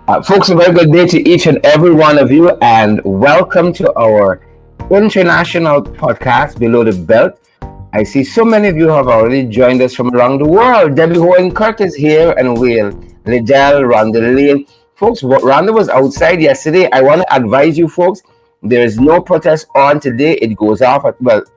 Folks, a very good day to each and every one of you, and welcome to our international podcast, Below the Belt. I see so many of you have already joined us from around the world. Debbie Hohen Kirk is here, and Will, Liddell, Rhonda Lane. Folks, Rhonda was outside yesterday. I want to advise you, folks, there is no protest on today. It goes off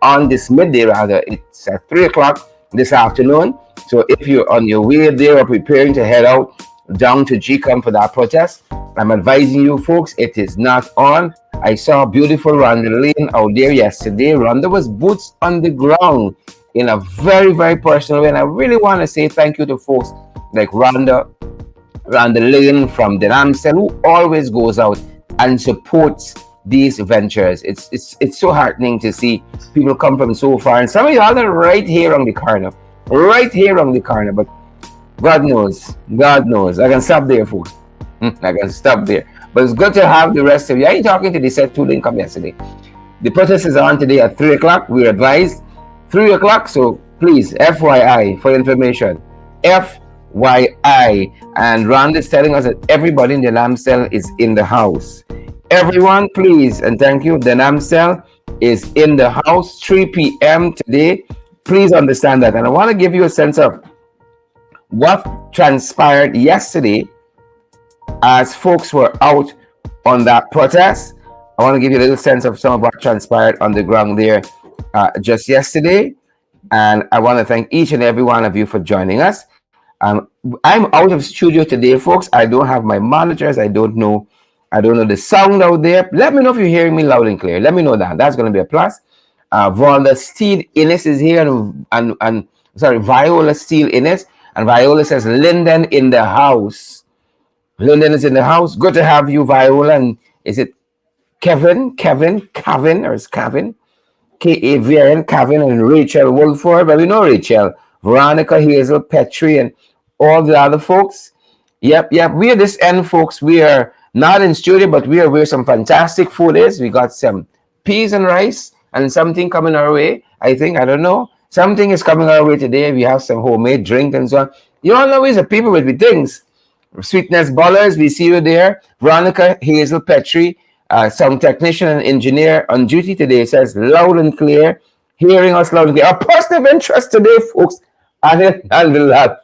on this midday, rather. It's at 3 o'clock this afternoon. So if you're on your way there or preparing to head out, down to gcom for that protest, I'm advising you folks, it is not on. I saw beautiful Rhonda Lane out there yesterday. Rhonda was boots on the ground in a very, very personal way, and I really want to say thank you to folks like Rhonda Lane from the Namsel, who always goes out and supports these ventures. It's so heartening to see people come from so far, and some of y'all are right here on the corner, but God knows. I can stop there, folks. I can stop there. But it's good to have the rest of you. I ain't talking to the set who didn't come yesterday. The protest is on today at 3 o'clock. We're advised 3 o'clock. So please, FYI, for information. FYI. And Rand is telling us that everybody in the Lamb cell is in the house. Everyone, please, and thank you. The Lamb cell is in the house, 3 p.m. today. Please understand that. And I want to give you a sense of what transpired yesterday as folks were out on that protest. I want to give you a little sense of some of what transpired on the ground there just yesterday. And I want to thank each and every one of you for joining us. I'm out of studio today, folks. I don't have my monitors. I don't know the sound out there. Let me know if you're hearing me loud and clear. Let me know that. That's going to be a plus. Viola Steele Innes is here, and Viola Steele Innes. And Viola says, Lyndon in the house. Lyndon is in the house. Good to have you, Viola. And is it Kevin, or is Kevin? K-A-V-I-N, Kevin, and Rachel Wolford. But we know Rachel. Veronica, Hazel, Petrie, and all the other folks. Yep. We are this end, folks. We are not in studio, but we are where some fantastic food is. We got some peas and rice and something coming our way. I don't know. Something is coming our way today. We have some homemade drink and so on. You all know we're the people with the things. Sweetness Ballers, we see you there. Veronica, Hazel, Petrie, sound technician and engineer on duty today, says loud and clear, hearing us loud and clear. Our person of interest today, folks, Anil Nandalal.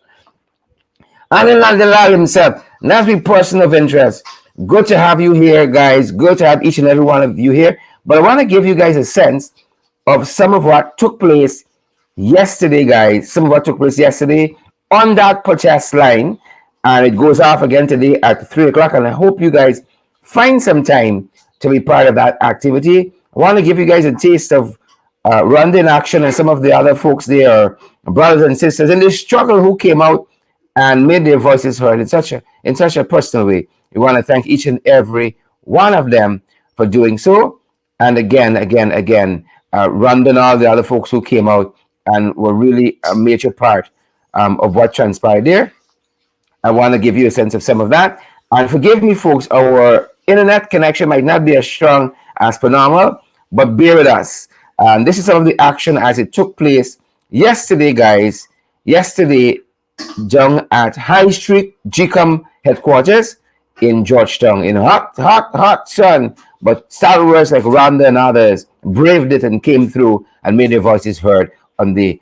Anil Nandalal himself. And that's my person of interest. Good to have you here, guys. Good to have each and every one of you here. But I want to give you guys a sense of some of what took place yesterday, guys. Some of what took place yesterday on that protest line, and it goes off again today at 3 o'clock. And I hope you guys find some time to be part of that activity. I want to give you guys a taste of Rhonda in action and some of the other folks there, brothers and sisters in the struggle, who came out and made their voices heard in such a personal way. We want to thank each and every one of them for doing so. And again, Rhonda and all the other folks who came out and were really a major part of what transpired there. I want to give you a sense of some of that. And forgive me, folks, our internet connection might not be as strong as per normal, but bear with us. This is some of the action as it took place yesterday, guys. Yesterday, down at High Street GCOM headquarters in Georgetown, in hot sun. But stalwarts like Rhonda and others braved it and came through and made their voices heard on the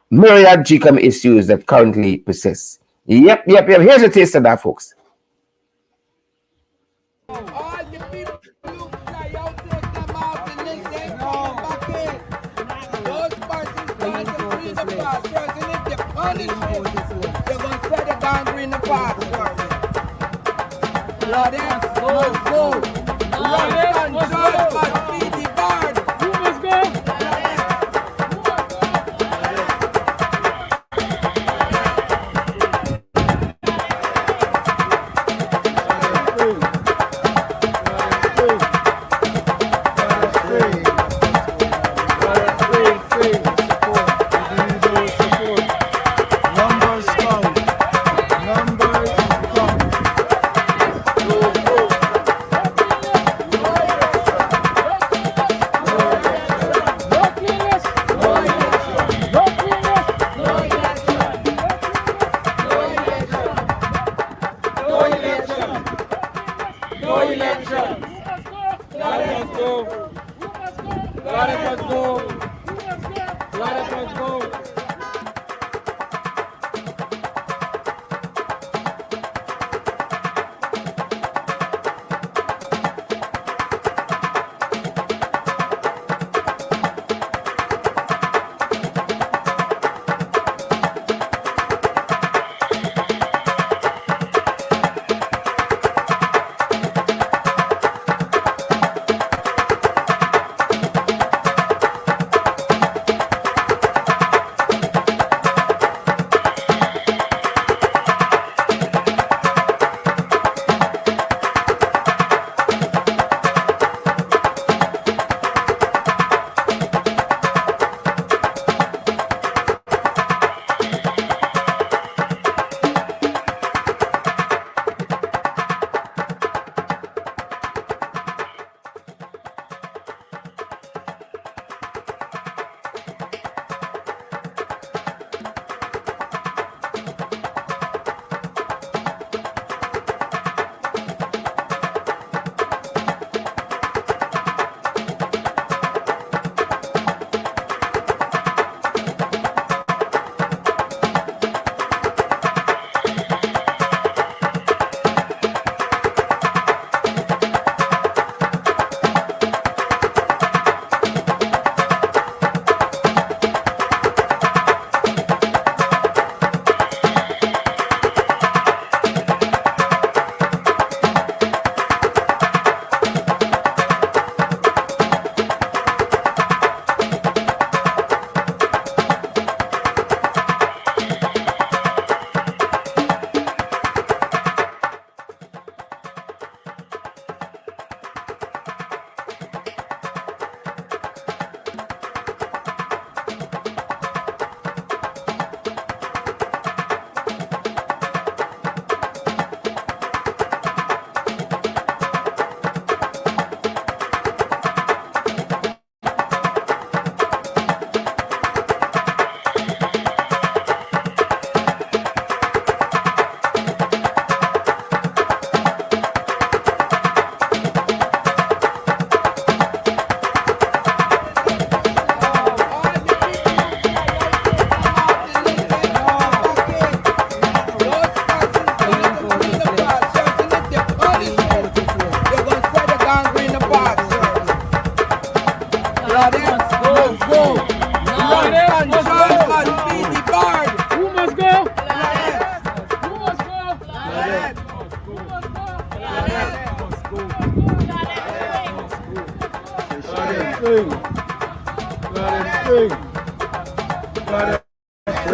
myriad GCOM issues that currently persist. Yep. Here's a taste of that, folks. All the people you fly out, take them out, and then they come back in. Those persons trying to free the pastors, and if they punish them, they're going to set the boundary in the pastors. Lord, let's go. Lord, control must be debarred. Who must go?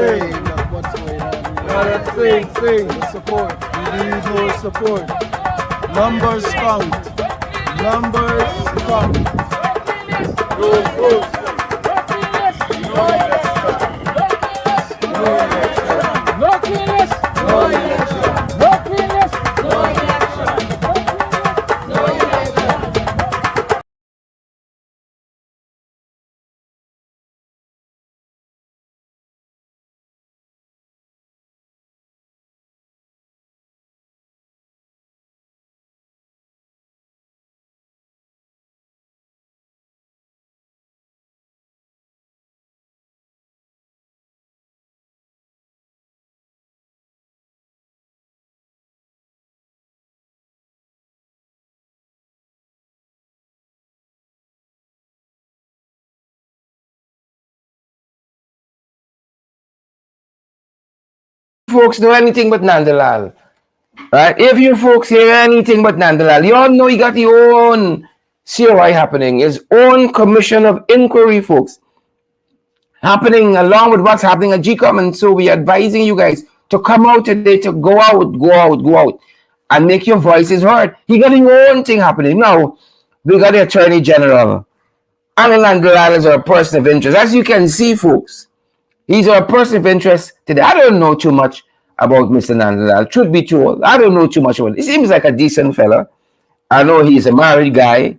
afraid of what's going on. Sing. The support. We need more support. Numbers count. Numbers count. Go. Folks know anything but Nandalal, right? If you folks hear anything but Nandalal, you all know he got your own COI happening, his own commission of inquiry, folks, happening along with what's happening at GCOM. And so we're advising you guys to come out today, to go out, and make your voices heard. He got his own thing happening. Now, we got the Attorney General. Anil Nandalal is our person of interest. As you can see, folks, he's our person of interest today. I don't know too much about Mr. Nandalal. Truth be told, I don't know too much about it. He seems like a decent fella. I know he's a married guy,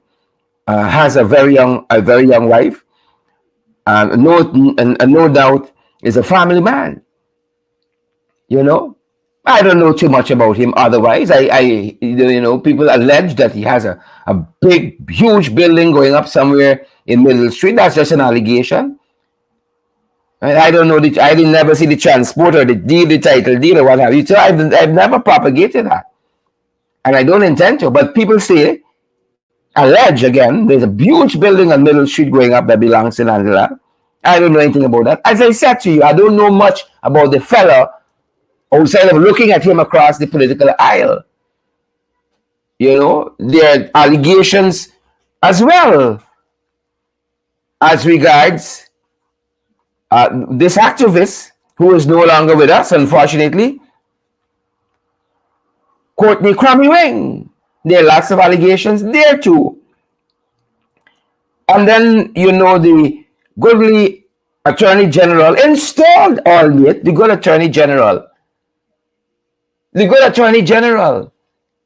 has a very young wife, and no doubt is a family man. You know, I don't know too much about him. Otherwise, people allege that he has a big, huge building going up somewhere in Middle Street. That's just an allegation. I don't know. I didn't never see the transport or the deal, the title deal, or what have you. So I've never propagated that, and I don't intend to. But people say, allege again, there's a huge building on Middle Street going up that belongs to Nandalal. I don't know anything about that. As I said to you, I don't know much about the fella outside of looking at him across the political aisle. You know, there are allegations as well as regards this activist who is no longer with us, unfortunately, Courtney Crummy Wing. There are lots of allegations there too. And then, the goodly Attorney General installed, albeit the good Attorney General. The good Attorney General.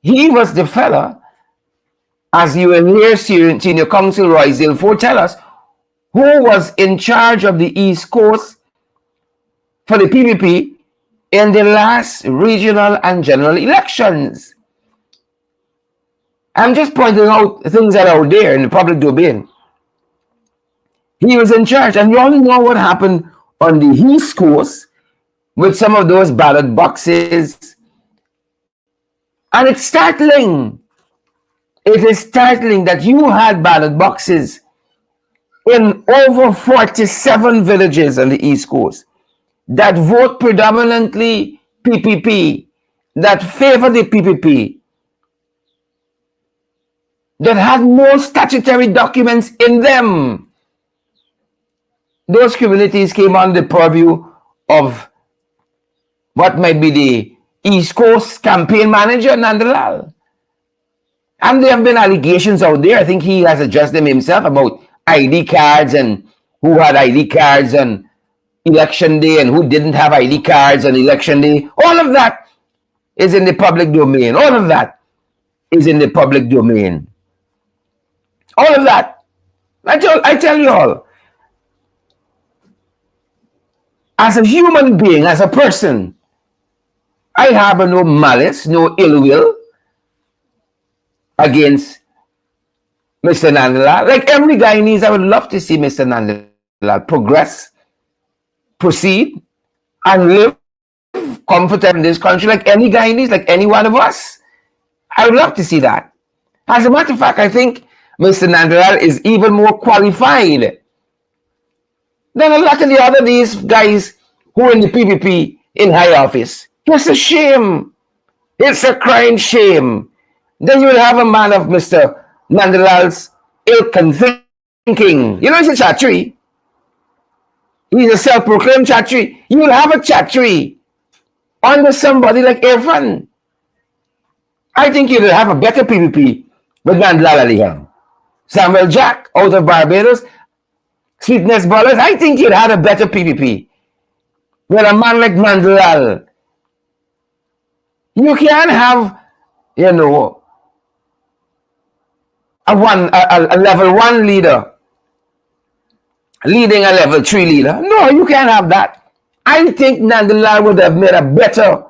He was the fella, as you will hear Senior Counsel Roy Zilfo tell us, who was in charge of the East Coast for the PPP in the last regional and general elections. I'm just pointing out things that are out there in the public domain. He was in charge, and you all know what happened on the East Coast with some of those ballot boxes. And it's startling. It is startling that you had ballot boxes in over 47 villages on the East Coast that vote predominantly PPP, that favor the PPP, that had no statutory documents in them. Those communities came under the purview of what might be the East Coast campaign manager, Nandalal. And there have been allegations out there. I think he has addressed them himself about ID cards and who had ID cards on election day and who didn't have ID cards on election day. All of that is in the public domain. All of that is in the public domain. All of that. I tell you all, as a human being, as a person, I have no malice, no ill will against Mr. Nandalal. Like every Guyanese, I would love to see Mr. Nandalal progress, proceed, and live comfortable in this country like any Guyanese, like any one of us. I would love to see that. As a matter of fact, I think Mr. Nandalal is even more qualified than a lot of the other these guys who are in the PPP in high office. It's a shame. It's a crying shame. Then you will have a man of Mr. Nandalal's ilk and thinking. You know, he's a chatri. He's a self-proclaimed chatri. You will have a chatri under somebody like Irfan. I think you will have a better PPP with Nandalal Ali. Samuel Jack out of Barbados, Sweetness Ballers. I think you'd have a better PPP with a man like Nandalal. You can't have, you know, a level 1 leader leading a level 3 leader. No, you can't have that. I think Nandalal would have made a better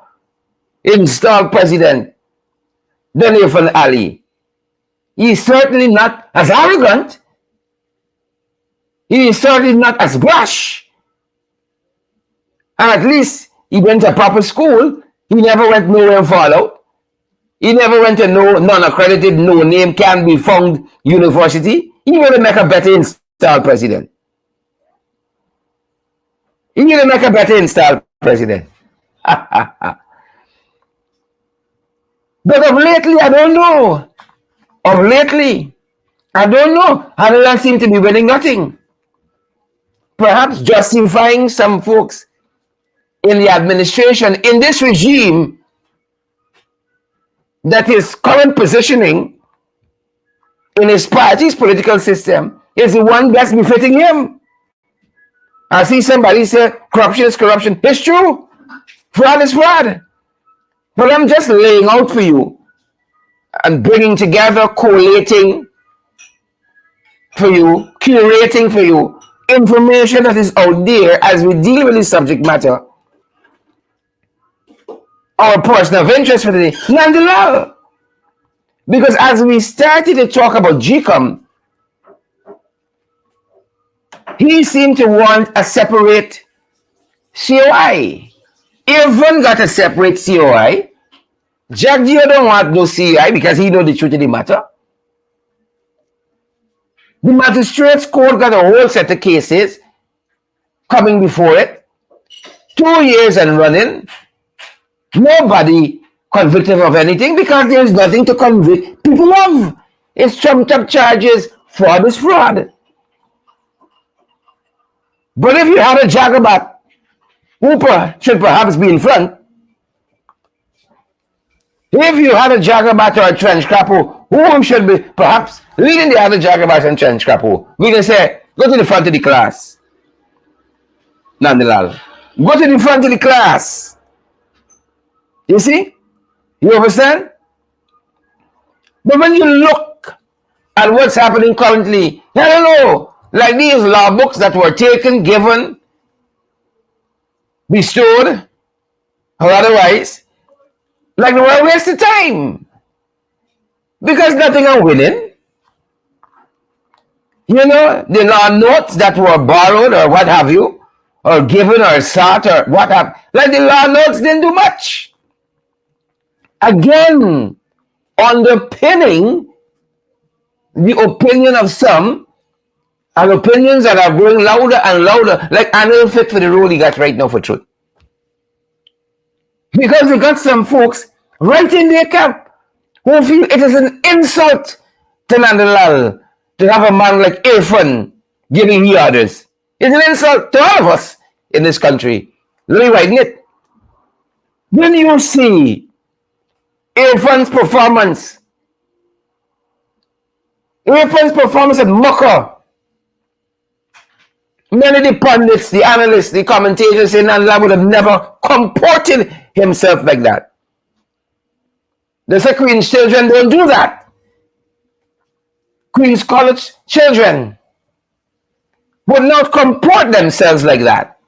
installed president than Irfan Ali. He's certainly not as arrogant. He is certainly not as brash. And at least he went to proper school. He never went nowhere and followed. He never went to no non-accredited, no name can be found university. He would make a better installed president. He would make a better installed president. But of lately, I don't know. Of lately, I don't know. Anil seem to be winning nothing. Perhaps justifying some folks in the administration, in this regime, that his current positioning in his party's political system is the one best befitting him. I see somebody say corruption is corruption. It's true. Fraud is fraud. But I'm just laying out for you and bringing together, collating for you, curating for you information that is out there as we deal with this subject matter. Our person of interest for today, Nandalal. Because as we started to talk about gcom, he seemed to want a separate COI. Irfan got a separate COI. Jack Gio don't want no COI because he know the truth of the matter. The magistrates court got a whole set of cases coming before it. 2 years and running. Nobody convicted of anything because there's nothing to convict people of. It's trumped up charges, fraud is fraud. But if you had a jagabat, who should perhaps be in front, if you had a jagabat or a trench crapper, who should be perhaps leading the other jagabat and trench crapper, we can say, go to the front of the class. Nandalal. Go to the front of the class. You see? You understand? But when you look at what's happening currently, I don't know, like these law books that were taken, given, bestowed, or otherwise, like they were a waste of time. Because nothing are winning. You know, the law notes that were borrowed or what have you, or given or sought or what have, like the law notes didn't do much. Again, underpinning the opinion of some, and opinions that are growing louder and louder, like Anil fit for the role he got right now for truth. Because we got some folks right in their camp who feel it is an insult to Nandalal to have a man like Irfan giving me orders. It's an insult to all of us in this country. Let me widen it. When you see Irfan's performance at Mucker, many of the pundits, the analysts, the commentators say Nandalal would have never comported himself like that. They say Queen's children don't do that. Queen's College children would not comport themselves like that.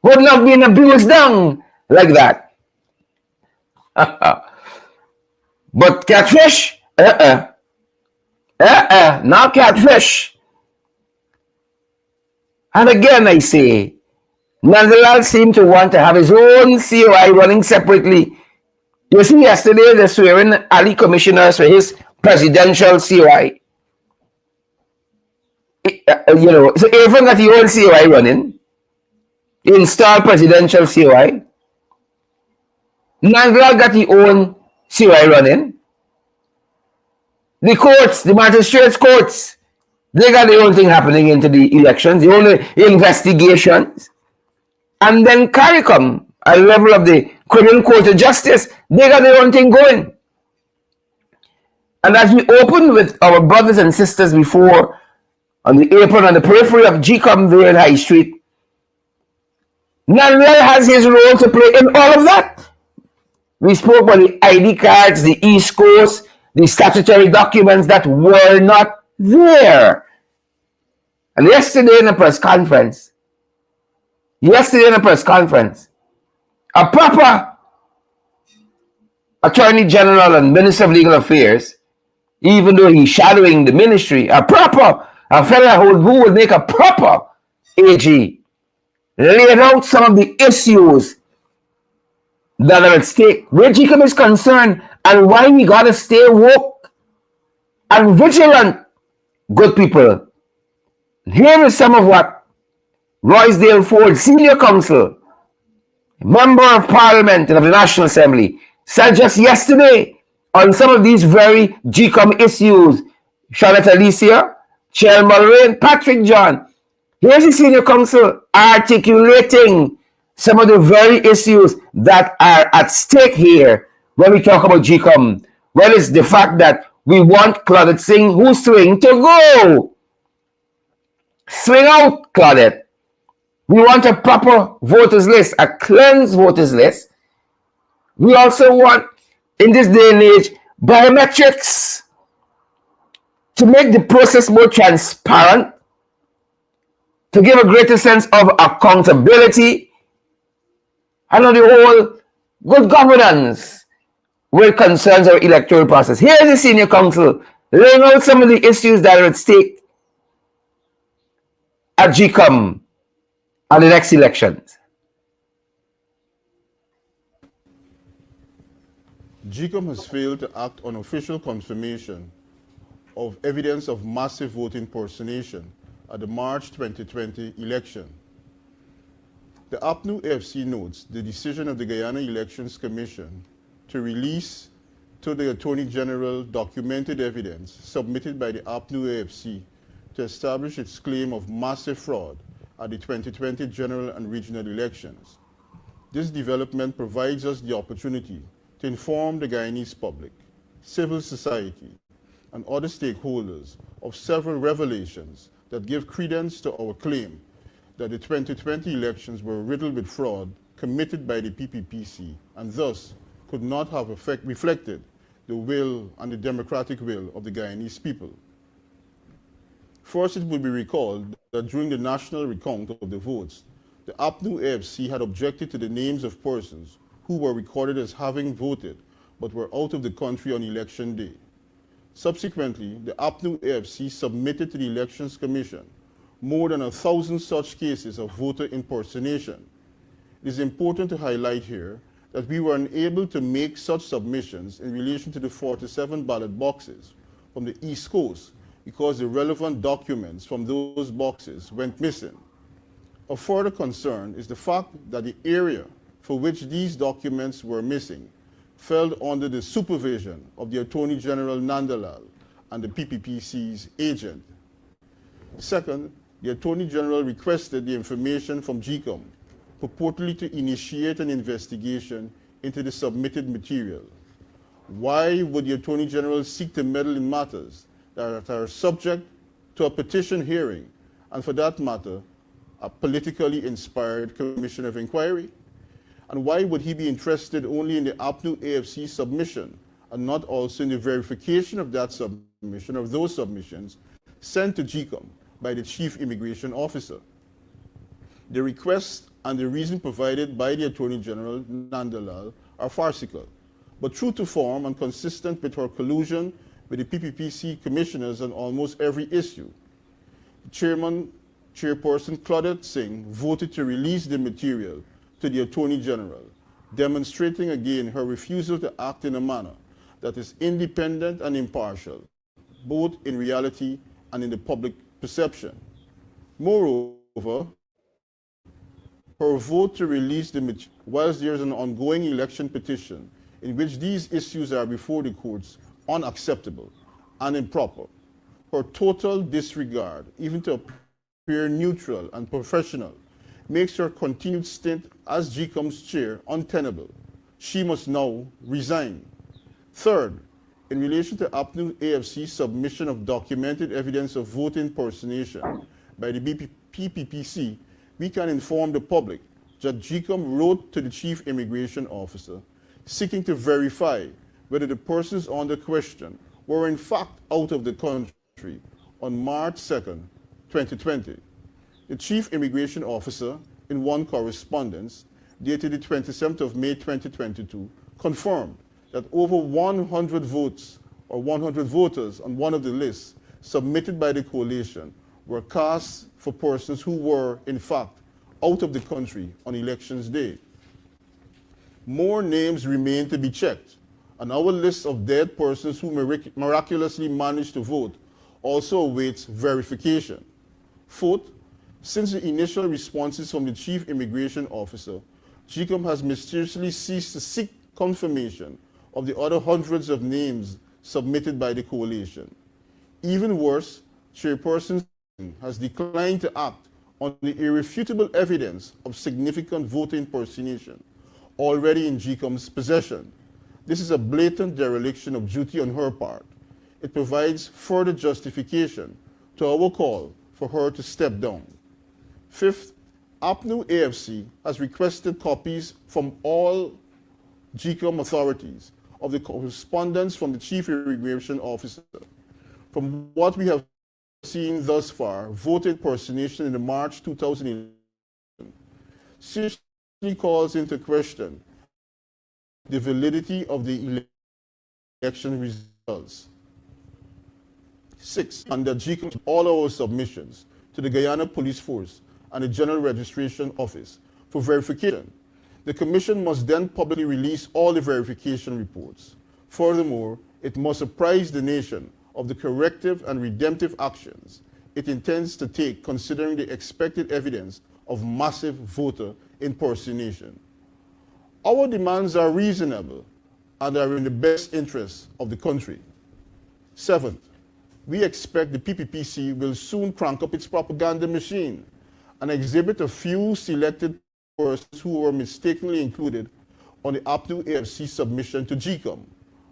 Would not be abused down like that. But catfish? Not catfish. And again I say, Nandalal seemed to want to have his own COI running separately. You see, yesterday they're swearing Ali commissioners for his presidential COI. You know, so Irfan got the own COI running, installed presidential COI. Nandalal got the own COI running. The courts, the magistrates courts, They got their own thing happening into the elections, the only investigations. And then CARICOM, at the level of the Criminal Court of Justice, they got their own thing going. And as we opened with our brothers and sisters before on the apron on the periphery of GCOM there in High Street, Nandalal has his role to play in all of that. We spoke about the ID cards, the East Coast, the statutory documents that were not there. And yesterday in a press conference, a proper Attorney General and Minister of Legal Affairs, even though he's shadowing the ministry, a fellow who would make a proper AG, laid out some of the issues that are at stake, where Jacob is concerned, and why we gotta stay woke and vigilant, good people. Here is some of what Roysdale Ford, Senior Counsel, Member of Parliament and of the National Assembly, said just yesterday on some of these very GCOM issues. Charlotte Alicia, Chair Mulray, Patrick John. Here's the Senior Counsel articulating some of the very issues that are at stake here when we talk about GCOM. Well, it's the fact that we want Claudette Singh, who's swing, to go. Swing out, Claudette. We want a proper voters list, a cleansed voters list. We also want, in this day and age, biometrics to make the process more transparent, to give a greater sense of accountability, and on the whole, good governance where it concerns our electoral process. Here is the Senior Counsel laying out some of the issues that are at stake at GCOM and the next elections. GCOM has failed to act on official confirmation of evidence of massive vote impersonation at the March 2020 election. The APNU AFC notes the decision of the Guyana Elections Commission to release to the Attorney General documented evidence submitted by the APNU AFC to establish its claim of massive fraud at the 2020 general and regional elections. This development provides us the opportunity to inform the Guyanese public, civil society, and other stakeholders of several revelations that give credence to our claim that the 2020 elections were riddled with fraud committed by the PPPC and thus could not have reflected the will and the democratic will of the Guyanese people. First, it will be recalled that during the national recount of the votes, the APNU AFC had objected to the names of persons who were recorded as having voted but were out of the country on election day. Subsequently, the APNU AFC submitted to the Elections Commission more than 1,000 such cases of voter impersonation. It is important to highlight here that we were unable to make such submissions in relation to the 47 ballot boxes from the East Coast because the relevant documents from those boxes went missing. Of further concern is the fact that the area for which these documents were missing fell under the supervision of the Attorney General Nandalal and the PPPC's agent. Second, the Attorney General requested the information from GCOM, purportedly to initiate an investigation into the submitted material. Why would the Attorney General seek to meddle in matters that are subject to a petition hearing, and for that matter, a politically inspired commission of inquiry? And why would he be interested only in the APNU AFC submission and not also in the verification of that submission, of those submissions sent to GCOM by the Chief Immigration Officer? The request and the reason provided by the Attorney General, Nandalal, are farcical, but true to form and consistent with her collusion with the PPPC commissioners on almost every issue. Chairperson Claudette Singh voted to release the material to the Attorney General, demonstrating again her refusal to act in a manner that is independent and impartial, both in reality and in the public perception. Moreover, her vote to release the material, whilst there is an ongoing election petition in which these issues are before the courts, unacceptable and improper. her total disregard, even to appear neutral and professional, makes her continued stint as GCOM's chair untenable. She must now resign. Third, in relation to APNU AFC's submission of documented evidence of voter impersonation by the PPPC, we can inform the public that GCOM wrote to the Chief Immigration Officer seeking to verify whether the persons under question were in fact out of the country on March 2nd, 2020. The Chief Immigration Officer, in one correspondence dated the 27th of May 2022, confirmed that over 100 votes or 100 voters on one of the lists submitted by the coalition were cast for persons who were, in fact, out of the country on elections day. More names remain to be checked, and our list of dead persons who miraculously managed to vote also awaits verification. Fourth, since the initial responses from the Chief Immigration Officer, GCOM has mysteriously ceased to seek confirmation of the other hundreds of names submitted by the coalition. Even worse, Chairperson has declined to act on the irrefutable evidence of significant voter impersonation already in GCOM's possession. This is a blatant dereliction of duty on her part. It provides further justification to our call for her to step down. Fifth, APNU AFC has requested copies from all GCOM authorities of the correspondence from the Chief Immigration Officer. From what we have seen thus far, voter impersonation in the March 2011 seriously calls into question the validity of the election results. Six, under GCOM, all our submissions to the Guyana Police Force and the General Registration Office for verification. The Commission must then publicly release all the verification reports. Furthermore, it must apprise the nation of the corrective and redemptive actions it intends to take considering the expected evidence of massive voter impersonation. Our demands are reasonable and are in the best interests of the country. Seventh, we expect the PPPC will soon crank up its propaganda machine and exhibit a few selected persons who were mistakenly included on the APNU AFC submission to GCOM.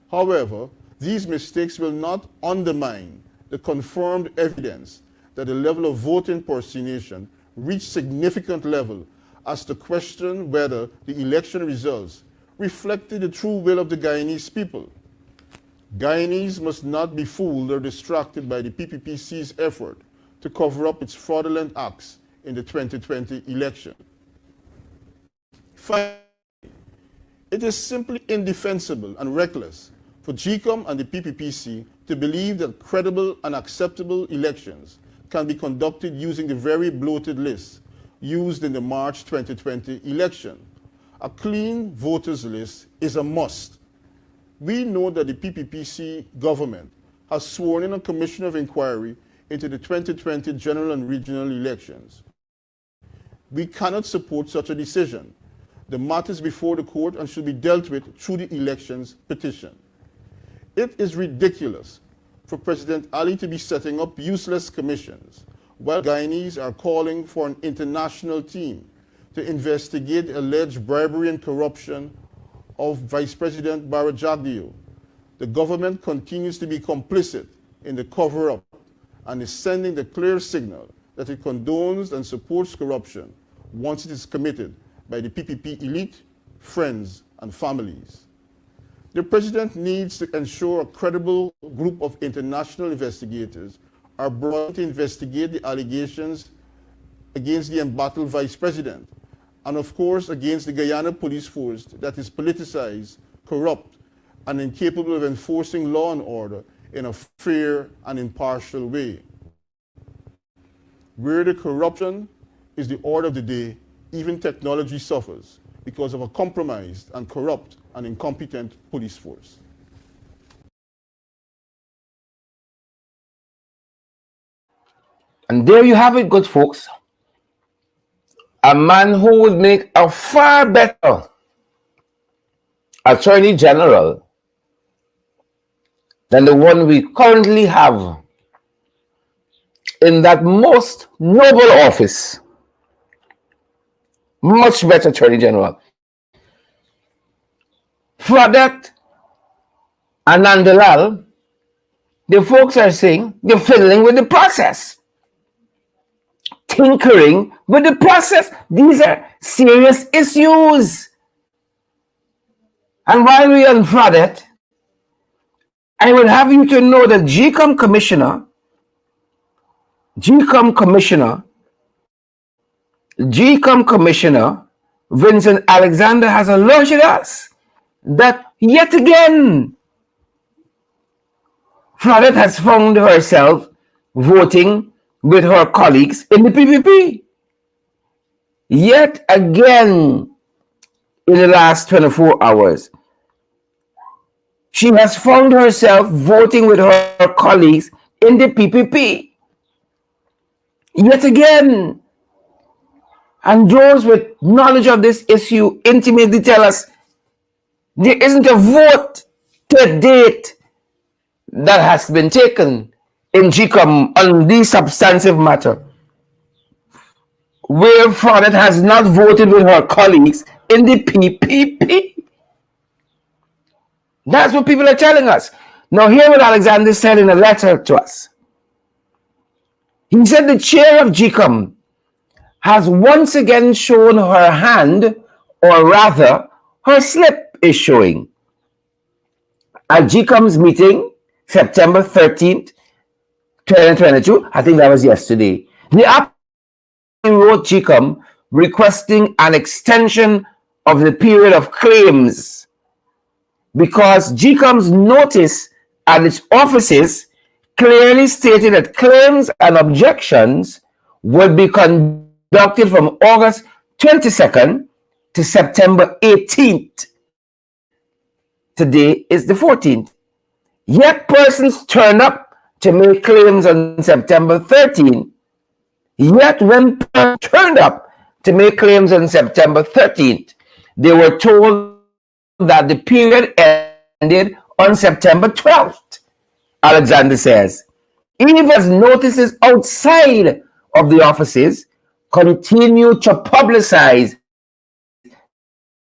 However, these mistakes will not undermine the confirmed evidence that the level of voter impersonation reached significant level as to question whether the election results reflected the true will of the Guyanese people. Guyanese must not be fooled or distracted by the PPPC's effort to cover up its fraudulent acts in the 2020 election. Finally, it is simply indefensible and reckless for GCOM and the PPPC to believe that credible and acceptable elections can be conducted using the very bloated list used in the March 2020 election. A clean voters list is a must. We know that the PPPC government has sworn in a commission of inquiry into the 2020 general and regional elections. We cannot support such a decision. The matter is before the court and should be dealt with through the elections petition. It is ridiculous for President Ali to be setting up useless commissions while Guyanese are calling for an international team to investigate alleged bribery and corruption of Vice President Barajagdio. The government continues to be complicit in the cover-up and is sending the clear signal that it condones and supports corruption once it is committed by the PPP elite, friends, and families. The President needs to ensure a credible group of international investigators are brought to investigate the allegations against the embattled Vice President, and of course against the Guyana Police Force that is politicized, corrupt, and incapable of enforcing law and order in a fair and impartial way. Where the corruption is the order of the day, even technology suffers because of a compromised and corrupt and incompetent police force. And there you have it, good folks. A man who would make a far better Attorney General than the one we currently have in that most noble office, much better Attorney General, Fraudette and Nandalal, the folks are saying they're fiddling with the process, tinkering with the process. These are serious issues. And while we are on Fraudette, I will have you to know that GCOM Commissioner Vincent Alexander has alerted us that yet again Fraudette has found herself voting with her colleagues in the PPP. Yet again, in the last 24 hours, she has found herself voting with her colleagues in the PPP. Yet again. And those with knowledge of this issue intimately tell us there isn't a vote to date that has been taken in GCOM on this substantive matter, where Fraudette has not voted with her colleagues in the PPP. That's what people are telling us. Now, hear what Alexander said in a letter to us. He said the chair of GCOM has once again shown her hand, or rather, her slip is showing. At GCOM's meeting, September 13th, 2022, I think that was yesterday, the applicant wrote GCOM requesting an extension of the period of claims because GCOM's notice at its offices clearly stated that claims and objections would be conducted from August 22nd to September 18th. Today is the 14th. Yet persons turned up to make claims on September 13th. Yet when persons turned up to make claims on September 13th, they were told that the period ended on September 12th. Alexander says, even as notices outside of the offices continue to publicize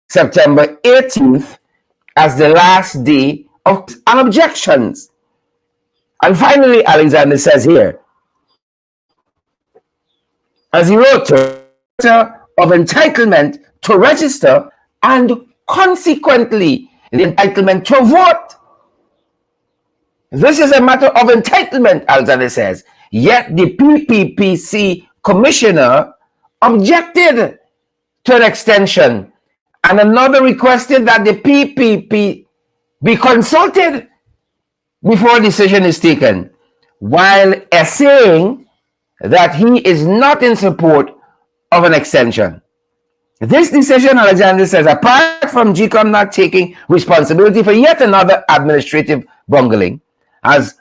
September 18th as the last day of objections. And finally, Alexander says here, as he wrote, of entitlement to register and consequently the entitlement to vote. This is a matter of entitlement, Alexander says. Yet the PPPC commissioner objected to an extension, and another requested that the PPP be consulted before a decision is taken, while saying that he is not in support of an extension. This decision, Alexander says, apart from GCOM not taking responsibility for yet another administrative bungling, has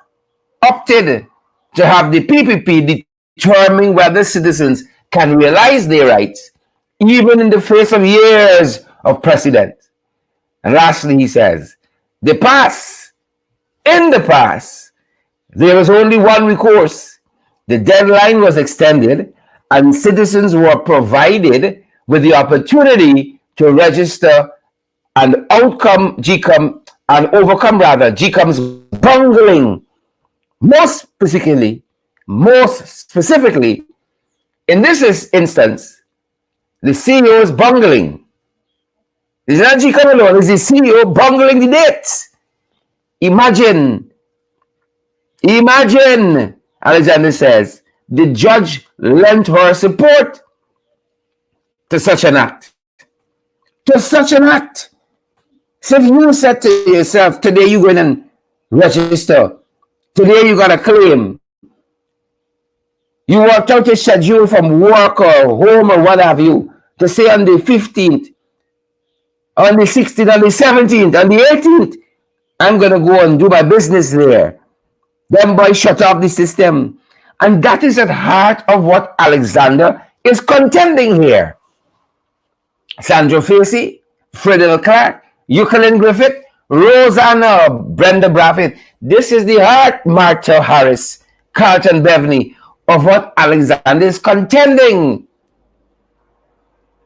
opted to have the PPP determine whether citizens can realize their rights, even in the face of years of precedent. And lastly, he says, in the past, there was only one recourse. The deadline was extended, and citizens were provided with the opportunity to register and overcome GCOM's bungling. Most specifically, in this instance, the CEO is bungling. It's not GCOM alone, it's the CEO bungling the dates. Imagine, Alexander says, the judge lent her support to such an act. So if you said to yourself, today you go in and register, today you got a claim, you worked out a schedule from work or home or what have you, to say on the 15th, on the 16th, on the 17th, on the 18th, I'm going to go and do my business there. Them boys shut off the system. And that is at heart of what Alexander is contending here. Sandra Facey, Friedel Clark, Euclid Griffith, Rosanna Brenda Braffett. This is the heart, Martha Harris, Carlton Beverly, of what Alexander is contending.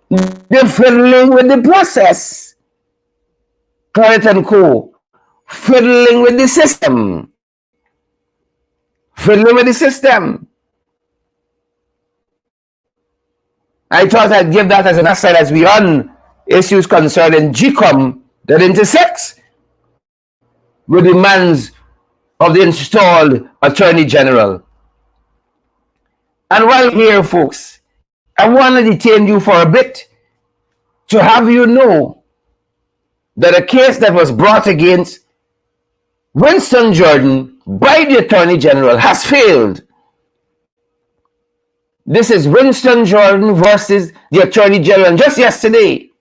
They're fiddling with the process. Claret and Co. Fiddling with the system. Fiddling with the system. I thought I'd give that as an aside as we on issues concerning GCOM that intersects with the demands of the installed Attorney General. And while here, folks, I want to detain you for a bit to have you know that a case that was brought against Winston Jordan by the Attorney General has failed. This is Winston Jordan versus the Attorney General. And just yesterday,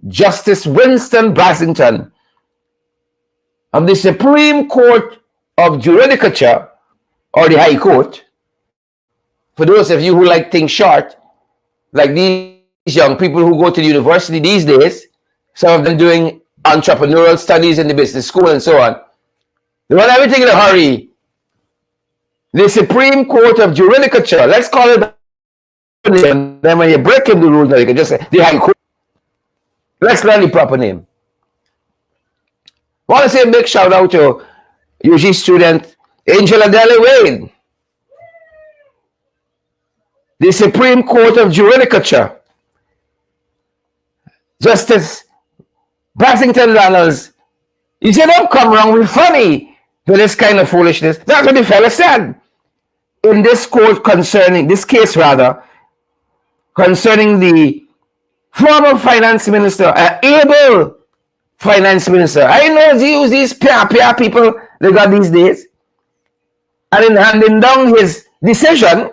Justice Winston Brassington of the Supreme Court of Judicature, or the High Court, for those of you who like things short, like these young people who go to the university these days, some of them doing entrepreneurial studies in the business school and so on, they want everything in a hurry. The Supreme Court of Judicature, let's call it by name. Then when you break in the rules, you can just say the High Court. Let's learn the proper name. I want to say a big shout out to UG student Angela Dele Wade. The Supreme Court of Judicature, Justice Brassington Reynolds, he said, don't come wrong with funny for this kind of foolishness. That's what the fella said. In this court concerning, this case rather, concerning the former finance minister, able finance minister. I know these PR people they got these days. And in handing down his decision,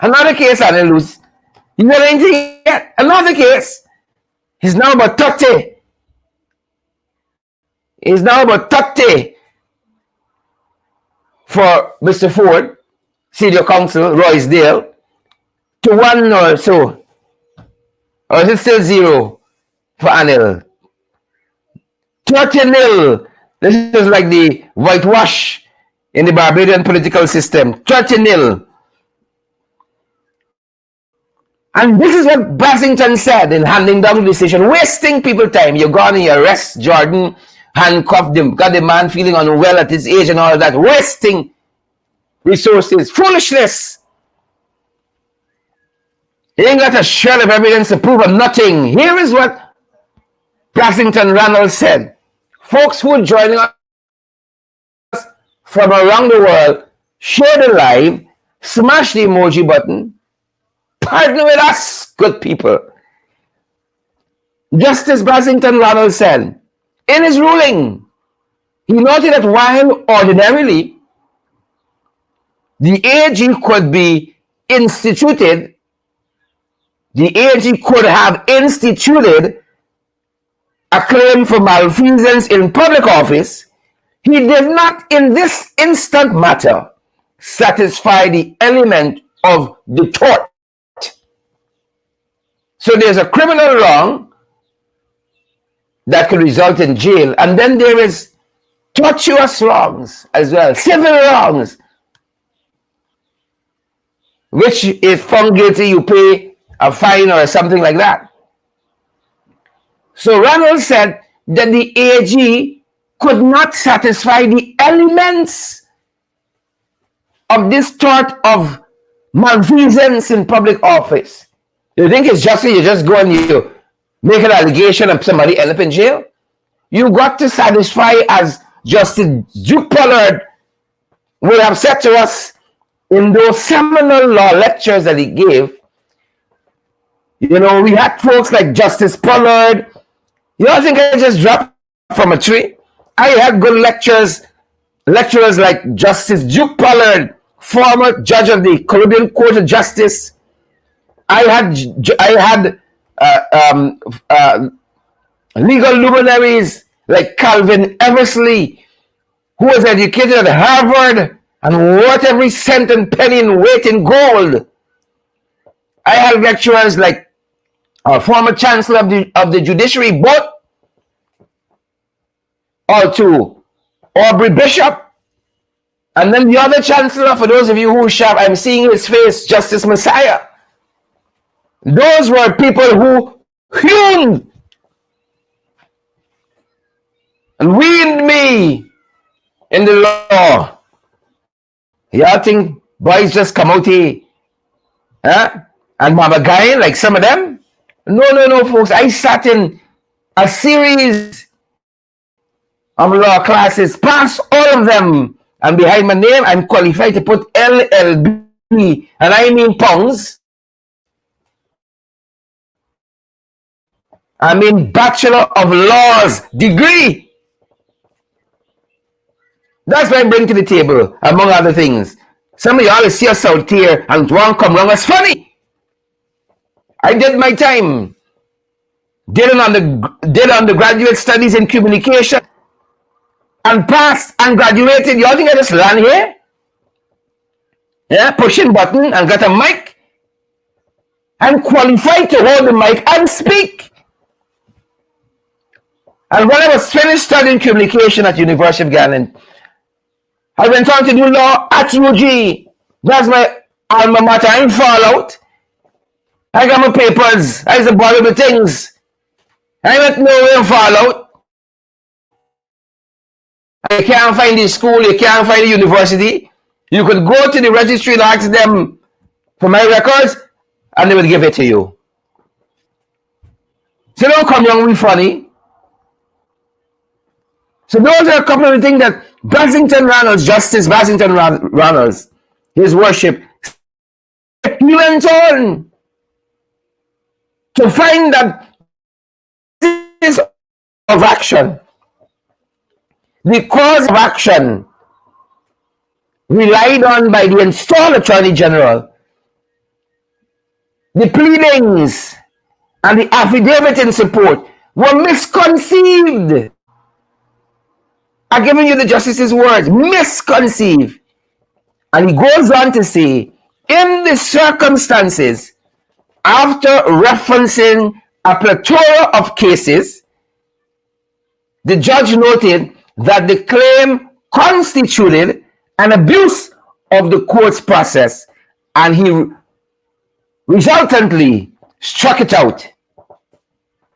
another case, Anil, you know anything yet? Another case. He's now about 30. He's now about 30 for Mr. Ford, Senior Counsel, Roysdale, to 1 or so. Or is it still 0 for Anil? 30-0. This is like the whitewash in the Barbadian political system. 30-0. And this is what Brassington said in handing down the decision, wasting people time. You go on and you arrest Jordan, handcuff them, got the man feeling unwell at his age and all that, wasting resources, foolishness. He ain't got a shred of evidence to prove of nothing. Here is what Brassington Reynolds said. Folks who are joining us from around the world, share the live, smash the emoji button, partner with us, good people. Justice Brassington Reynolds said, in his ruling, he noted that while ordinarily the AG could be instituted, the AG could have instituted a claim for malfeasance in public office, he did not in this instant matter satisfy the element of the tort. So there's a criminal wrong that could result in jail, and then there is tortuous wrongs as well, civil wrongs, which if found guilty, you pay a fine or something like that. So Reynolds said that the AG could not satisfy the elements of this tort of malfeasance in public office. You think it's just you just go and you make an allegation and somebody end up in jail? You got to satisfy, as Justice Duke Pollard would have said to us in those seminal law lectures that he gave. You know, we had folks like Justice Pollard. You don't think I just dropped from a tree? I had good lecturers like Justice Duke Pollard, former judge of the Caribbean Court of Justice. I had legal luminaries like Calvin Eversley, who was educated at Harvard and worth every cent and penny in weight in gold. I had lecturers like former Chancellor of the Judiciary, both or to Aubrey Bishop, And then the other chancellor, for those of you who sharp, I'm seeing his face, Justice Messiah. Those were people who hewn and weaned me in the law. Y'all think boys just come out here, huh? And mama guy like some of them? No, folks. I sat in a series of law classes, passed all of them, and behind my name, I'm qualified to put LLB, and I mean pounds. I mean Bachelor of Laws degree. That's what I bring to the table, among other things. Some of y'all see us out here and one come wrong as funny. I did my time. Did undergraduate studies in communication and passed and graduated. Y'all think I just land here? Yeah, pushing button and got a mic. I'm qualified to hold the mic and speak. And when I was finished studying communication at University of Ghana, I went on to do law at UG. That's my alma mater. I didn't fall out. I got my papers. I used to borrow the things. I went nowhere and fall out. You can't find the school. You can't find the university. You could go to the registry and ask them for my records, and they would give it to you. So don't come young and funny. So those are a couple of the things that Basington Ronalds, Justice Basington Ronalds, his worship, he went on to find that this of action, the cause of action relied on by the installed Attorney General, the pleadings and the affidavit in support were misconceived. I'm giving you the justice's words, misconceived. And he goes on to say, in the circumstances, after referencing a plethora of cases, the judge noted that the claim constituted an abuse of the court's process, and he resultantly struck it out.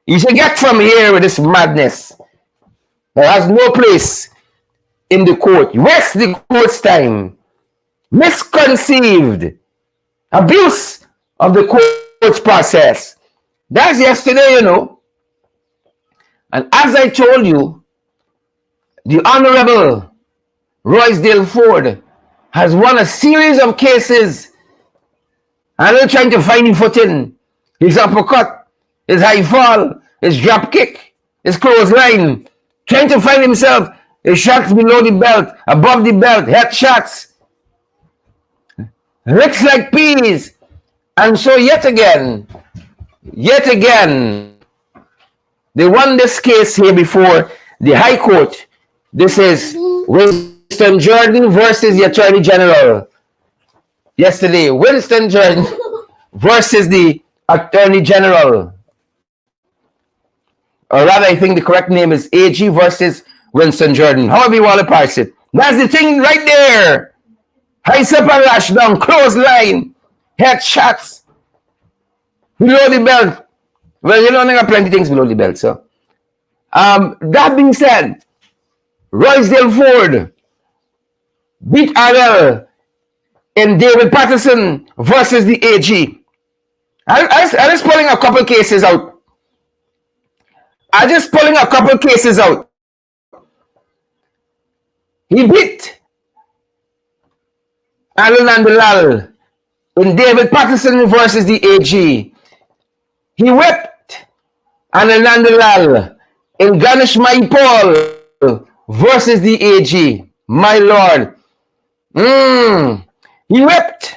You should get from here with this madness that has no place in the court. Waste the court's time. Misconceived. Abuse of the court's process. That's yesterday, you know. And as I told you, the Honorable Roysdale Ford has won a series of cases. And they're trying to find him footing. His uppercut, his high fall, his drop kick, his clothesline. Trying to find himself. His shots below the belt, above the belt, head shots. Looks like peas. And so yet again, they won this case here before the High Court. This is Winston Jordan versus the Attorney General. Yesterday, Winston Jordan versus the Attorney General. Or rather, I think the correct name is AG versus Winston Jordan. However you want to parse it. That's the thing right there. High up and lash down, clothesline, head shots, below the belt. Well, you know, there are plenty of things below the belt, so. That being said, Roysdale Ford beat Anil in David Patterson versus the AG. I'm just pulling a couple cases out. He beat Anil Nandalal in David Patterson versus the AG. He whipped Anil Nandalal in Ganesh Maipal versus the AG. My Lord. He whipped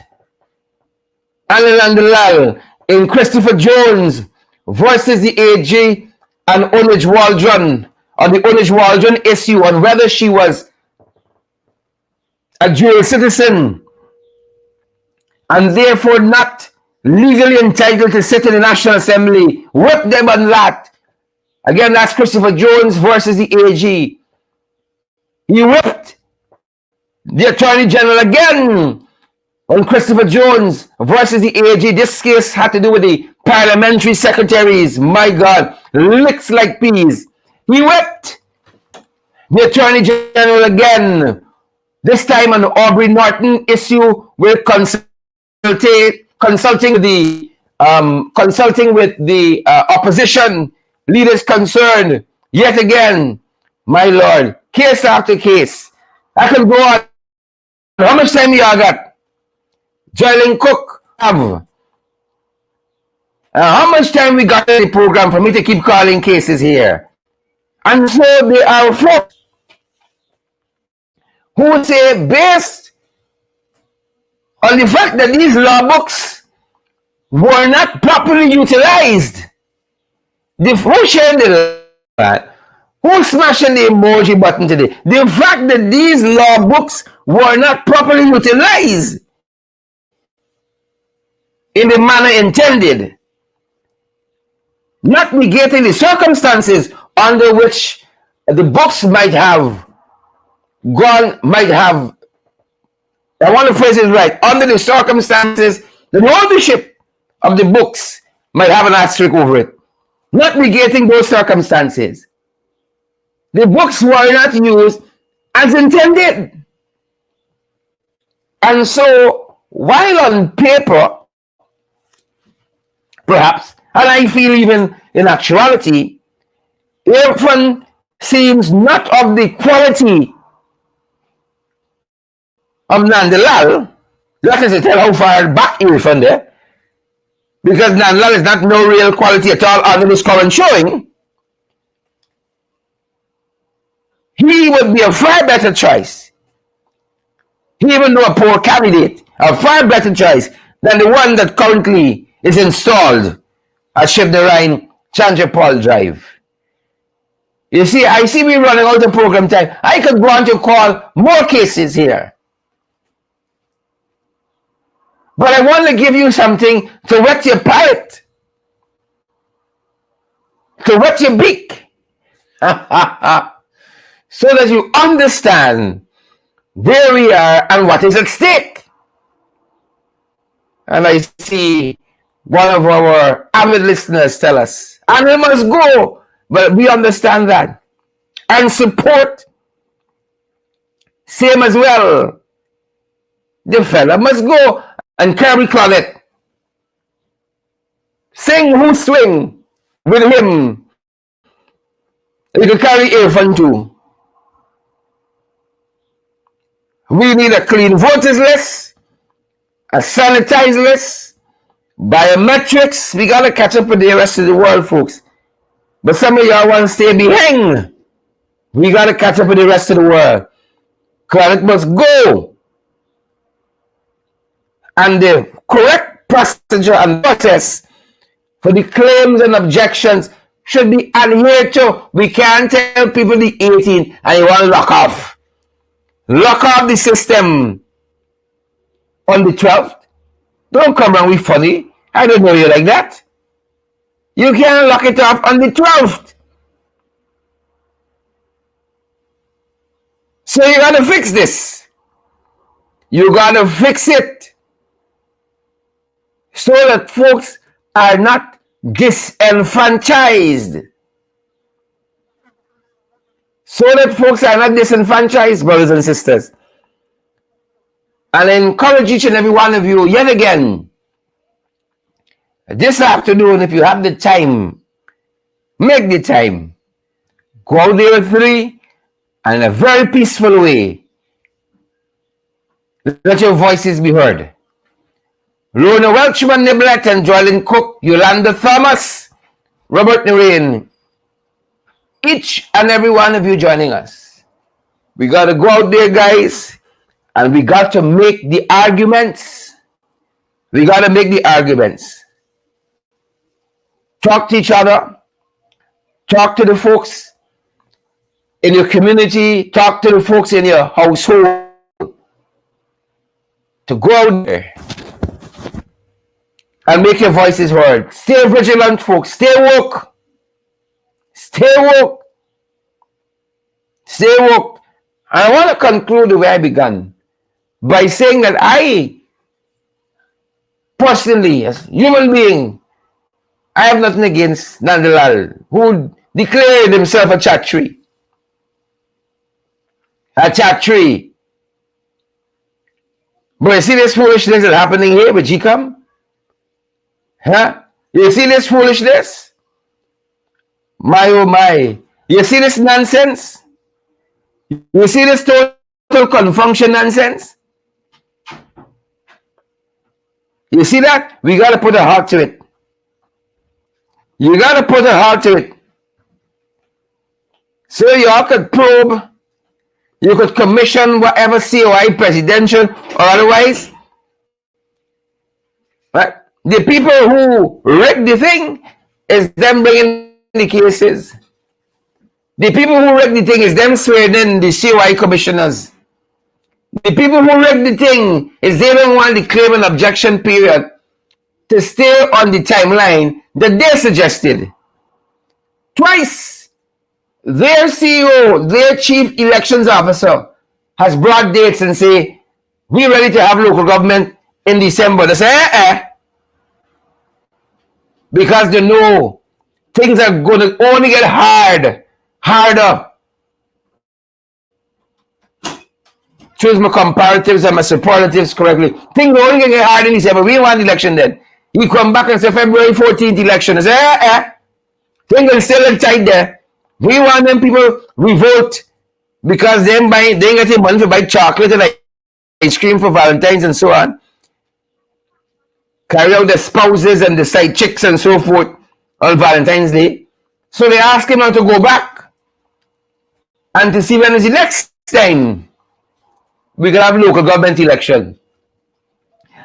Anil Nandalal in Christopher Jones versus the AG and Onij Waldron on the Onij Waldron issue on whether she was a dual citizen and therefore not legally entitled to sit in the National Assembly. Whip them on that. Again, that's Christopher Jones versus the AG. He whipped The Attorney General again on Christopher Jones versus the AG. This case had to do with the parliamentary secretaries. My God, licks like peas. He wept. The Attorney General again. This time on the Aubrey Norton issue, we're consulting with the opposition leaders concerned. Yet again, my lord, case after case. I can go on. How much time y'all got? Joylin Cook have. How much time we got in the program for me to keep calling cases here? And so there are folks who say, based on the fact that these law books were not properly utilized, who shared the who's smashing the emoji button today? The fact that these law books were not properly utilized in the manner intended, not negating the circumstances under which the books might have gone, I want to phrase it right, under the circumstances, the ownership of the books might have an asterisk over it. Not negating those circumstances. The books were not used as intended. And so, while on paper, perhaps, and I feel even in actuality, Irfan seems not of the quality of Nandalal. That is to tell how far back Irfan there, because Nandalal is not no real quality at all under this current showing. He would be a far better choice, even though a poor candidate, a far better choice than the one that currently is installed at Shibnarine Chandrapal Drive. You see, I see me running out of program time. I could go on to call more cases here. But I want to give you something to wet your palate, to wet your beak, so that you understand where we are and what is at stake. And I see one of our avid listeners tell us, Anil must go, but we understand that. And support, same as well. The fella must go and carry Claudette. Sing who swing with him. You can carry Irfan too. We need a clean voters list, a sanitized list, biometrics. We gotta catch up with the rest of the world, folks. But some of y'all want to stay behind. We gotta catch up with the rest of the world. Claudette must go. And the correct procedure and process for the claims and objections should be adhered to. We can't tell people the 18 and you want to lock off. Lock off the system on the 12th. Don't come around with funny. I don't know you like that. You can't lock it off on the 12th. So you gotta fix this. You gotta fix it so that folks are not disenfranchised. So that folks are not disenfranchised, brothers and sisters. And I encourage each and every one of you, yet again, this afternoon, if you have the time, make the time. Go out there at 3 and in a very peaceful way, let your voices be heard. Lorna Welchman Niblet and Joylin Cook, Yolanda Thomas, Robert Narain, each and every one of you joining us. We got to go out there, guys, and we got to make the arguments. We got to make the arguments. Talk to each other. Talk to the folks in your community. Talk to the folks in your household. To go out there and make your voices heard. Stay vigilant, folks. Stay woke. Stay woke. Stay woke. And I want to conclude the way I began. by saying that I, personally, as a human being, I have nothing against Nandalal, who declared himself a chatri. A chatri. But you see this foolishness that's happening here with gcom? Huh? You see this foolishness? My oh my. You see this nonsense? You see this total confunction nonsense? You see that? We got to put a halt to it. You got to put a halt to it. So y'all could probe, you could commission whatever COI, presidential or otherwise. Right? The people who rigged the thing is them bringing the cases. The people who rigged the thing is them swearing in the COI commissioners. The people who rigged the thing is they don't want the claim and objection period to stay on the timeline that they suggested. Twice, their CEO, their chief elections officer, has brought dates and say, we're ready to have local government in December. They say, because they know things are going to only get harder. Choose my comparatives and my superlatives correctly. Things are only going to get hard in December. We want election then. You come back and say February 14th election. I say, things are still tight there. We want them people revolt because they ain't getting money to buy chocolate and ice cream for Valentine's and so on. Carry out their spouses and the side chicks and so forth on Valentine's Day. So they ask him now to go back and to see when is the next time we can have local government election.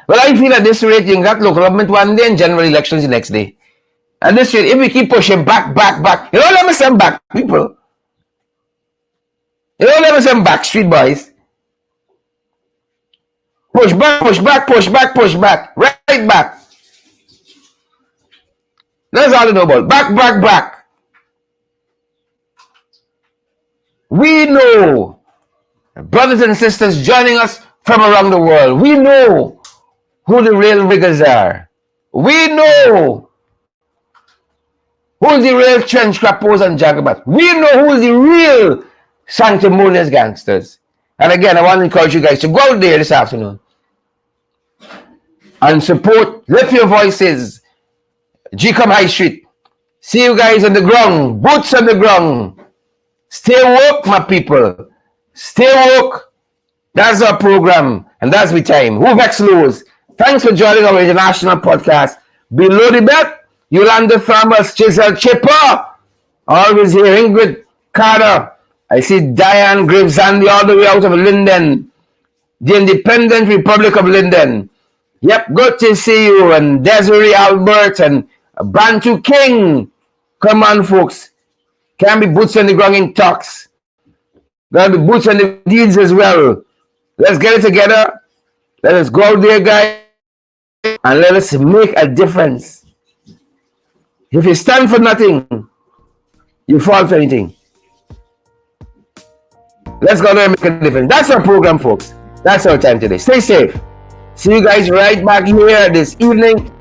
Well, I feel at this rate, you got local government one day and general elections the next day. At this rate, if we keep pushing back, you don't let me send back people. You don't let me send back, street boys. Push back. Right back. That's all I know about. Back. We know, brothers and sisters joining us from around the world, we know who the real riggers are. We know who's the real trench crappos and jagabat. We know who's the real sanctimonious gangsters. And again, I want to encourage you guys to go out there this afternoon and support, lift your voices, gcom High Street. See you guys on the ground, boots on the ground. Stay woke, my people. Stay woke. That's our program, and that's the time. Who vex lose? Thanks for joining our international podcast. Below the belt, Yolanda Thomas, Chisel Chipper. Always here, Ingrid Carter. I see Diane Gravesandi all the way out of Linden. The Independent Republic of Linden. Yep, good to see you. And Desiree Albert and Bantu King. Come on, folks. Can't be boots on the ground in talks. Gotta be boots on the deeds as well. Let's get it together. Let us go out there, guys, and let us make a difference. If you stand for nothing, you fall for anything. Let's go there and make a difference. That's our program, folks. That's our time today. Stay safe. See you guys right back here this evening.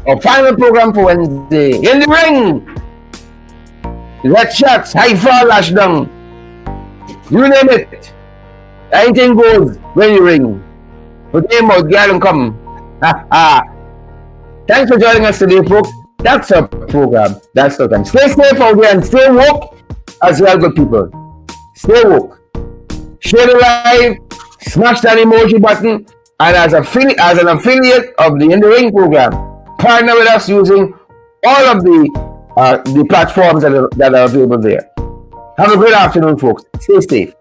Our final program for Wednesday. In the ring. Red shots, high fall, lash down. You name it. Anything goes when you ring. Put name out, girl, and come. Thanks for joining us today, folks. That's our program. That's our time. Stay safe out there and stay woke as well, good people. Stay woke. Share the live, smash that emoji button, and as an affiliate of the In the Ring program, partner with us using all of the platforms that are available there. Have a great afternoon, folks. Stay safe.